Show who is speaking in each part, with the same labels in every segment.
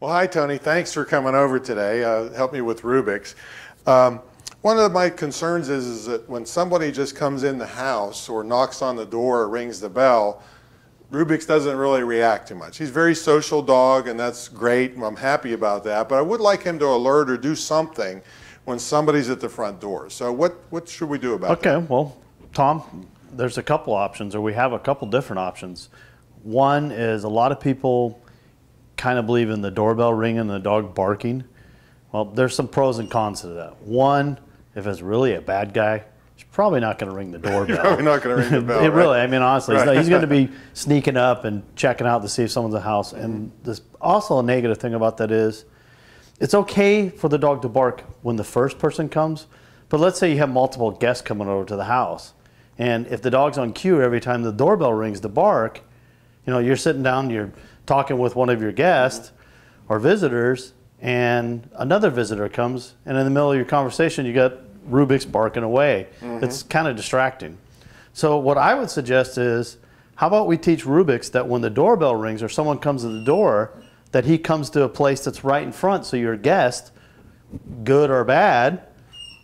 Speaker 1: Well, hi, Tony. Thanks for coming over today. Help me with Rubik's. One of my concerns is that when somebody just comes in the house or knocks on the door or rings the bell, Rubik's doesn't really react too much. He's a very social dog, and that's great. I'm happy about that. But I would like him to alert or do something when somebody's at the front door. So what should we do about that?
Speaker 2: Okay, well, Tom, there's a couple options, or we have a couple different options. One is a lot of people kind of believe in the doorbell ringing and the dog barking. Well, there's some pros and cons to that. One, if it's really a bad guy, he's probably not going to ring the doorbell.
Speaker 1: Probably not going to ring the bell, right?
Speaker 2: Really, I mean, honestly,
Speaker 1: Right.
Speaker 2: he's going to be sneaking up and checking out to see if someone's in the house. And there's also a negative thing about that is it's okay for the dog to bark when the first person comes, but let's say you have multiple guests coming over to the house. And if the dog's on cue every time the doorbell rings to bark, you know, you're sitting down, you're talking with one of your guests or visitors, and another visitor comes, and in the middle of your conversation, you got Rubik's barking away. It's kind of distracting. So what I would suggest is, how about we teach Rubik's that when the doorbell rings or someone comes to the door, that he comes to a place that's right in front, so your guest, good or bad,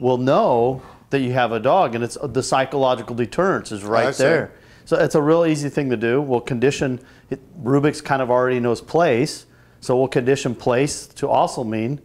Speaker 2: will know that you have a dog, and it's the psychological deterrence is right there. So it's a real easy thing to do. We'll condition, Rubik's kind of already knows place, so we'll condition place to also mean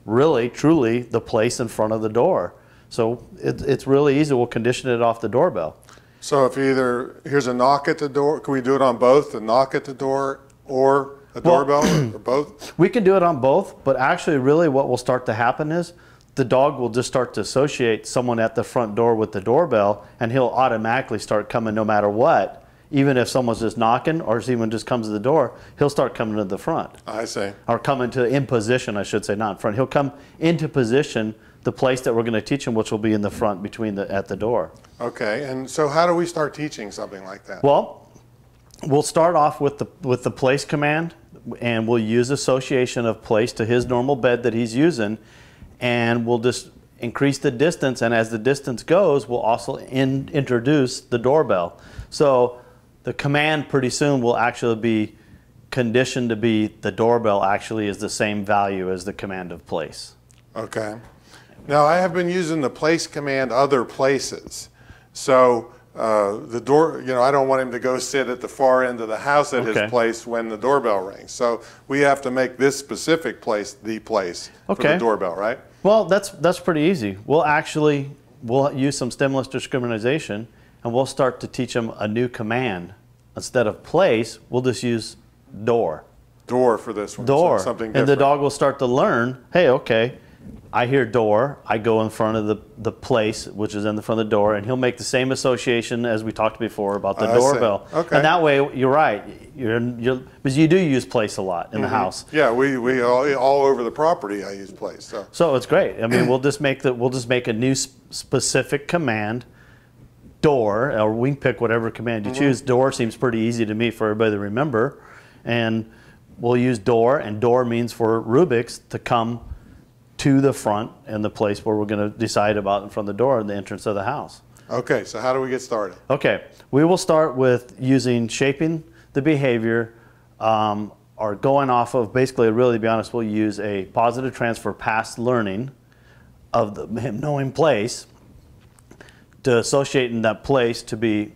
Speaker 2: really, truly the place in front of the door. So it's really easy. We'll condition it off the doorbell.
Speaker 1: So if here's a knock at the door, can we do it on both, a knock at the door or a doorbell, or both?
Speaker 2: We can do it on both, but actually really what will start to happen is the dog will just start to associate someone at the front door with the doorbell, and he'll automatically start coming no matter what. Even if someone's just knocking or someone just comes to the door, he'll start coming to the front.
Speaker 1: I see.
Speaker 2: Or coming in position, I should say, not in front. He'll come into position, the place that we're going to teach him, which will be in the front at the door.
Speaker 1: Okay, and so how do we start teaching something like that?
Speaker 2: Well, we'll start off with the place command, and we'll use association of place to his normal bed that he's using, and we'll just increase the distance, and as the distance goes, we'll also introduce the doorbell. So the command pretty soon will actually be conditioned to be the doorbell actually is the same value as the command of place.
Speaker 1: Okay. Now I have been using the place command other places. So the door, you know, I don't want him to go sit at the far end of the house at his place when the doorbell rings. So we have to make this specific place the place for the doorbell, right?
Speaker 2: Well, that's pretty easy. We'll use some stimulus discrimination, and we'll start to teach them a new command. Instead of place, we'll just use door.
Speaker 1: Door for this one.
Speaker 2: Door.
Speaker 1: So something different.
Speaker 2: And the dog will start to learn, hey, okay, I hear door, I go in front of the place, which is in the front of the door, and he'll make the same association as we talked before about the doorbell.
Speaker 1: Okay.
Speaker 2: And that way, you're right, because you do use place a lot in the house.
Speaker 1: Yeah, we all over the property I use place.
Speaker 2: So it's great. I mean, we'll just make a new specific command, door, or we can pick whatever command you choose. Door seems pretty easy to me for everybody to remember, and we'll use door, and door means for Rubik's to come to the front and the place where we're going to decide about in front of the door and the entrance of the house.
Speaker 1: Okay, so how do we get started?
Speaker 2: Okay, we will start with shaping the behavior, or going off of, basically, really to be honest, we'll use a positive transfer past learning of him knowing place to associate in that place to be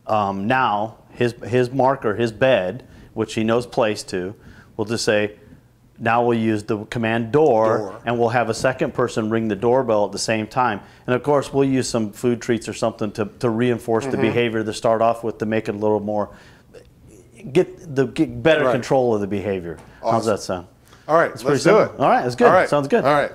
Speaker 2: now his marker, his bed, which he knows place to. We'll just say, now we'll use the command door, and we'll have a second person ring the doorbell at the same time. And of course, we'll use some food treats or something to reinforce the behavior to start off with, to make it a little more, get better control of the behavior. Awesome. How's that sound?
Speaker 1: All right, let's do it.
Speaker 2: All right, that's good.
Speaker 1: All right.
Speaker 2: Sounds good.
Speaker 1: All right.